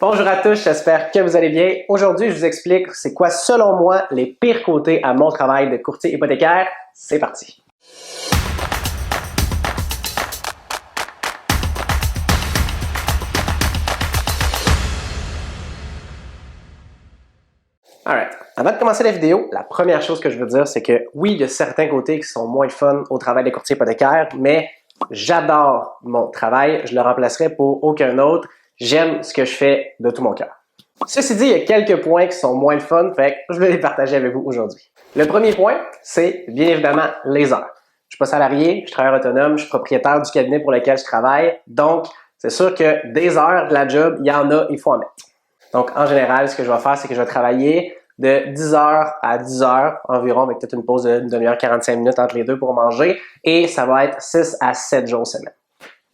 Bonjour à tous, j'espère que vous allez bien. Aujourd'hui, je vous explique c'est quoi, selon moi, les pires côtés à mon travail de courtier hypothécaire. C'est parti! Alright, avant de commencer la vidéo, la première chose que je veux dire, c'est que oui, il y a certains côtés qui sont moins fun au travail des courtiers hypothécaires, mais j'adore mon travail, je le remplacerai pour aucun autre. J'aime ce que je fais de tout mon cœur. Ceci dit, il y a quelques points qui sont moins fun, fait que je vais les partager avec vous aujourd'hui. Le premier point, c'est bien évidemment les heures. Je suis pas salarié, je suis travailleur autonome, je suis propriétaire du cabinet pour lequel je travaille, donc c'est sûr que des heures de la job, il y en a, il faut en mettre. Donc en général, ce que je vais faire, c'est que je vais travailler de 10h à 10h environ, avec peut-être une pause d'une demi-heure, 45 minutes entre les deux pour manger, et ça va être 6 à 7 jours semaine.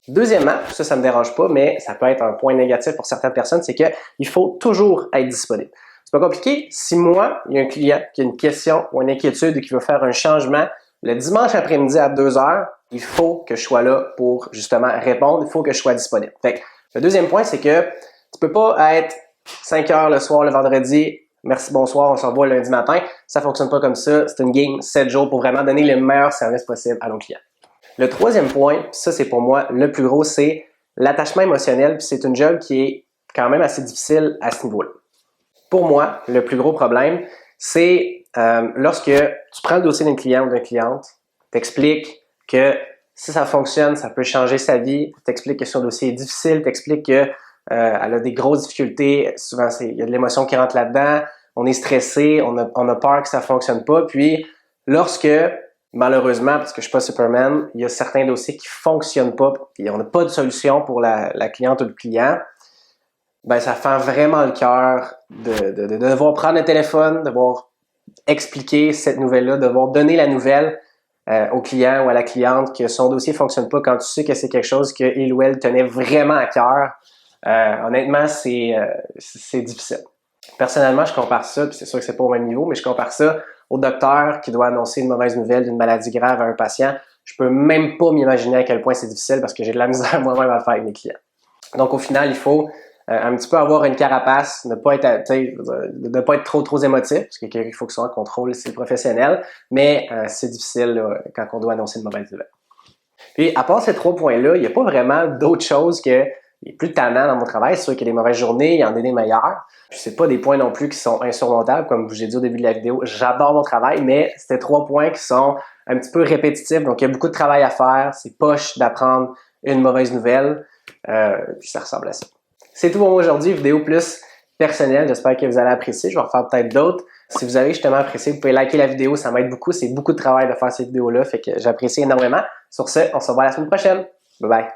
Deuxièmement, ça me dérange pas, mais ça peut être un point négatif pour certaines personnes, c'est qu'il faut toujours être disponible. C'est pas compliqué. Si moi, il y a un client qui a une question ou une inquiétude et qui veut faire un changement le dimanche après-midi à 2h, il faut que je sois là pour justement répondre, il faut que je sois disponible. Fait que, le deuxième point, c'est que tu peux pas être 5h le soir, le vendredi, merci, bonsoir, on se revoit le lundi matin. Ça fonctionne pas comme ça. C'est une game 7 jours pour vraiment donner le meilleur service possible à nos clients. Le troisième point, ça c'est pour moi le plus gros, c'est l'attachement émotionnel, puis c'est une job qui est quand même assez difficile à ce niveau-là. Pour moi, le plus gros problème, c'est lorsque tu prends le dossier d'un client ou d'une cliente, t'expliques que si ça fonctionne, ça peut changer sa vie, t'expliques que son dossier est difficile, t'expliques que elle a des grosses difficultés, souvent il y a de l'émotion qui rentre là-dedans, on est stressé, on a peur que ça fonctionne pas, puis lorsque malheureusement, parce que je suis pas Superman, il y a certains dossiers qui fonctionnent pas et on n'a pas de solution pour la cliente ou le client, ben ça fait vraiment le cœur de devoir prendre le téléphone, de devoir expliquer cette nouvelle-là, de devoir donner la nouvelle au client ou à la cliente que son dossier fonctionne pas quand tu sais que c'est quelque chose qu'il ou elle tenait vraiment à cœur. Honnêtement, c'est difficile. Personnellement, je compare ça, puis c'est sûr que c'est pas au même niveau, mais je compare ça au docteur qui doit annoncer une mauvaise nouvelle d'une maladie grave à un patient. Je peux même pas m'imaginer à quel point c'est difficile parce que j'ai de la misère moi-même à le faire avec mes clients. Donc au final, il faut un petit peu avoir une carapace, ne pas être trop émotif, parce qu'il faut que ce soit en contrôle, c'est professionnel, mais c'est difficile là, quand on doit annoncer une mauvaise nouvelle. Puis à part ces 3 points-là, il n'y a pas vraiment d'autres choses que il est plus tannant dans mon travail. C'est sûr qu'il y a des mauvaises journées, il y en a des meilleures. Puis c'est pas des points non plus qui sont insurmontables, comme je l'ai dit au début de la vidéo. J'adore mon travail, mais c'était 3 points qui sont un petit peu répétitifs. Donc il y a beaucoup de travail à faire. C'est poche d'apprendre une mauvaise nouvelle. Puis ça ressemble à ça. C'est tout pour moi aujourd'hui. Vidéo plus personnelle. J'espère que vous allez apprécier. Je vais en faire peut-être d'autres. Si vous avez justement apprécié, vous pouvez liker la vidéo. Ça m'aide beaucoup. C'est beaucoup de travail de faire ces vidéos-là. Fait que j'apprécie énormément. Sur ce, on se revoit la semaine prochaine. Bye bye.